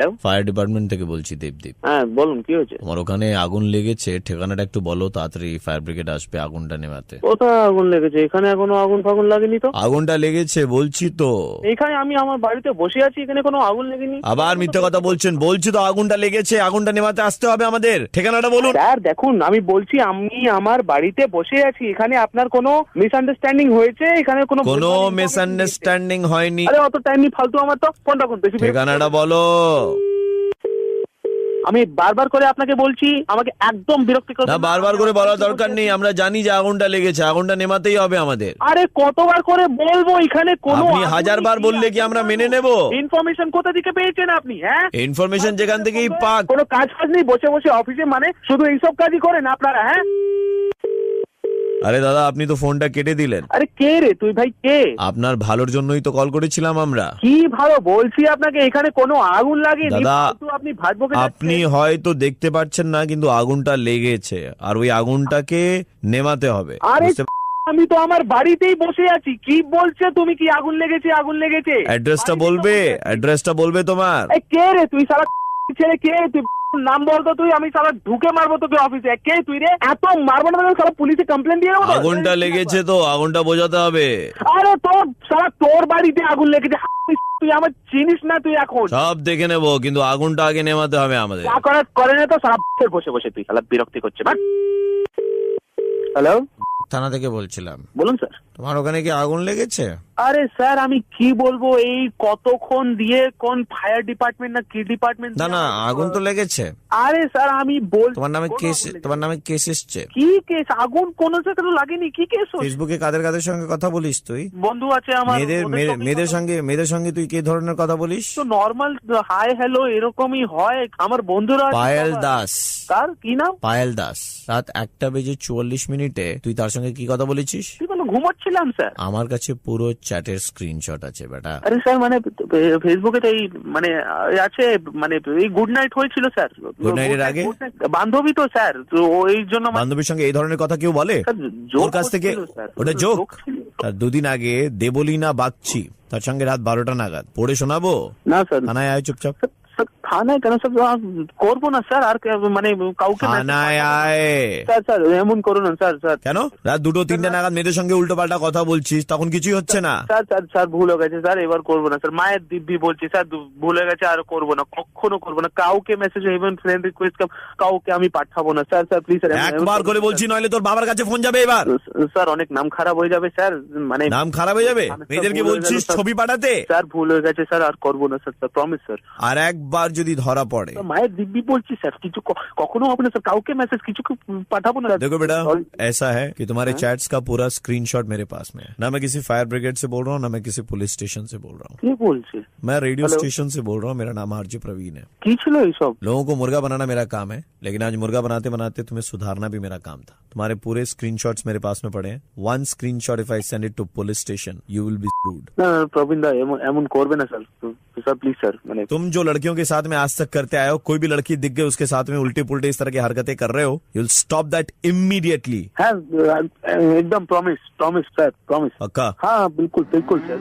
Hello, fire department থেকে বলছি দেবদীপ। হ্যাঁ বলুন, কি হয়েছে? তোমার ওখানে আগুন লেগেছে, ঠিকানাটা একটু বলো, তাড়াতাড়ি ফায়ার ব্রিগেড আসবে আগুনটা নেভাতে। কোথায় আগুন লেগেছে? এখানে এখনো আগুন ফাগুন লাগেনি তো। আগুনটা লেগেছে বলছি তো। এখানে আমি আমার বাড়িতে বসে আছি, এখানে কোনো আগুন লেগেনি। আবার মিথ্যে কথা বলছেন। বলছি তো আগুনটা লেগেছে, আগুনটা নেভাতে আসতে হবে আমাদের। ঠিকানাটা বলুন। স্যার দেখুন, আমি বলছি আমি আমার বাড়িতে বসে আছি, এখানে আপনার কোনো মিসআন্ডারস্ট্যান্ডিং হয়েছে, এখানে কোনো মিসআন্ডারস্ট্যান্ডিং হয়নি। আরে অত টাইম নেই, ফালতু আমার তো ফোন রাখুন। বেশি ঠিকানাটা বলো। আমি বারবার করে আপনাকে বলছি, আমাকে একদম বিরক্ত করবেন না, বারবার করে বলার দরকার নেই, আমরা জানি যে আগুনটা লেগেছে, আগুনটা নেভাতেই হবে আমাদের। আরে কতবার করে বলবো, এখানে কোনো আপনি হাজারবার বললে কি আমরা মেনে নেব? ইনফরমেশন কোথা থেকে পেয়েছেন আপনি? হ্যাঁ, ইনফরমেশন যেখান থেকেই পাক। কোনো কাজ ফাজ নেই, বসে বসে অফিসে মানে শুধু এইসব কাজই করেন আপনারা? হ্যাঁ। আরে দাদা, আপনি তো ফোনটা কেটে দিলেন। আরে কে রে তুই? ভাই কে? আপনার ভালোর জন্যই তো কল করেছিলাম আমরা। কি ভালো বলছি আপনাকে, এখানে কোনো আগুন লাগেনি দাদা, আপনি ভাববো। আপনি হয়তো দেখতে পাচ্ছেন না, কিন্তু আগুনটা লেগেছে আর ওই আগুনটাকে নেভাতে হবে। আরে আমি তো আমার বাড়িতেই বসে আছি, কি বলছে তুমি? কি আগুন লেগেছে? আগুন লেগেছে। অ্যাড্রেসটা বলবে? অ্যাড্রেসটা বলবে তোমার? কে রে তুই? সারা ছেলে কে তুই? নাম বলতো তুই, আমি সারা ঢুকে মারবো তোকে অফিসে। কে তুই রে? এত মারবো না, সারা পুলিশে কমপ্লেন দিয়ে দেবো। আগুনটা লেগেছে তো, আগুনটা বোঝাতে হবে। আরে তোর সারা তোর বাড়িতে আগুন লেগেছে, তুই আমার চিনিস না তুই এখন। সব দেখে নেবো, কিন্তু আগুনটা আগে নেভাতে হবে আমাদের। যা করার করে না তো, সারা বসে বসে তুই সারা বিরক্তি করছে। হ্যালো, থানা থেকে বলছিলাম। বলুন স্যার। তোমার ওখানে কি আগুন লেগেছে? আরে স্যার আমি কি বলবো, এই কতক্ষণ দিয়ে কোন ফায়ার ডিপার্টমেন্ট না কি ডিপার্টমেন্ট? না না, আগুন তো লেগেছে। আরে স্যার আমি বল, তোমার নামে কেস এসছে। কি কেস? আগুন কোন জায়গায় লাগেনি, কি কেস? ফেসবুকে কাদের কাদের সঙ্গে কথা বলিস তুই? বন্ধু আছে আমার। মেয়েদের সঙ্গে তুই কি ধরনের কথা বলিস? তো নরমাল হাই হ্যালো এরকমই হয়, আমার বন্ধুরা। পায়েল দাস। তার কি নাম? পায়েল দাস। রাত 1:44 তুই তার সঙ্গে কি কথা বলেছিস? ঘুমোচ্ছিলাম স্যার। আমার কাছে পুরো চ্যাটের স্ক্রিনশট আছে বেটা। আরে স্যার মানে ফেসবুকে তো এই মানে আছে, মানে এই গুড নাইট হয়েছিল স্যার। গুড নাইটের আগে বান্ধবী তো স্যার, তো ওই জন্য। বান্ধবীর সঙ্গে এই ধরনের কথা কেউ বলে? ওর কাছ থেকে ওটা জোক। তার দুদিন আগে দেবলীনা বাগচি, তার সঙ্গে রাত 12টা নাগাদ পড়ে শোনাবো? না স্যার। থানায় আয় চুপচাপ। থানায় কেন স্যার? করবো না স্যার, আর মানে কাউকে থানায় আয়। স্যার স্যার এমন করুন না স্যার। স্যার কেন রাত 2-3টে নাগাদ মেয়েদের সঙ্গে উল্টো পাল্টা কথা বলছিস, তখন কিছুই হচ্ছে না? স্যার স্যার স্যার ভুল হয়ে গেছে স্যার, এবার করবো না স্যার। মায়ের দিব্যি বলছি স্যার, ভুল হয়ে গেছে, আর করবো না, কখনো করবো না। কাউকে মেসেজ ইভেন ফ্রেন্ড রিকোয়েস্ট কাউকে আমি পাঠাবো না স্যার। স্যার প্লিজ স্যার, একবার করে বলছি, নইলে তোর বাবার কাছে ফোন যাবে এবার। স্যার অনেক নাম খারাপ হয়ে যাবে স্যার, মানে নাম খারাপ হয়ে যাবে। মেয়েদেরকে বলছিস ছবি পাঠাতে? স্যার ভুল হয়ে গেছে স্যার, আর করবো না স্যার। Sir promise sir. আর একবার যদি ধরা পড়ে, মায়ের দিব্যি বলছি স্যার, কিছু কখনো হবে না স্যার, কাউকে মেসেজ কিছু পাঠাবো না। देखो बेटा, ऐसा है कि तुम्हारे चैट्स का पूरा स्क्रीनशॉट मेरे पास में है। ना मैं किसी फायर ब्रिगेड से बोल रहा हूँ, ना मैं किसी पुलिस स्टेशन से बोल रहा हूँ। क्या बोलছে? मैं रेडियो स्टेशन से बोल रहा हूँ। मेरा नाम आरजे प्रवीण है। কি ছিল এই সব? लोगों को मुर्गा बनाना मेरा काम है, लेकिन आज मुर्गा बनाते बनाते तुम्हें सुधारना भी मेरा काम था। तुम्हारे पूरे स्क्रीनशॉट्स मेरे पास में पड़े हैं। One screenshot if I send it to police station, you will be screwed. না প্রবীণ দা এমন করবে না স্যার। স্যার প্লিজ স্যার, মানে तुम जो लड़कियों के साथ में आज तक करते आए हो, कोई भी लड़की दिख गई उसके साथ में उल्टे पुल्टे इस तरह की हरकतें कर रहे हो, you will stop that immediately. হ্যাঁ একদম প্রমিস স্যার, প্রমিস। पक्का? हाँ बिल्कुल बिल्कुल सर।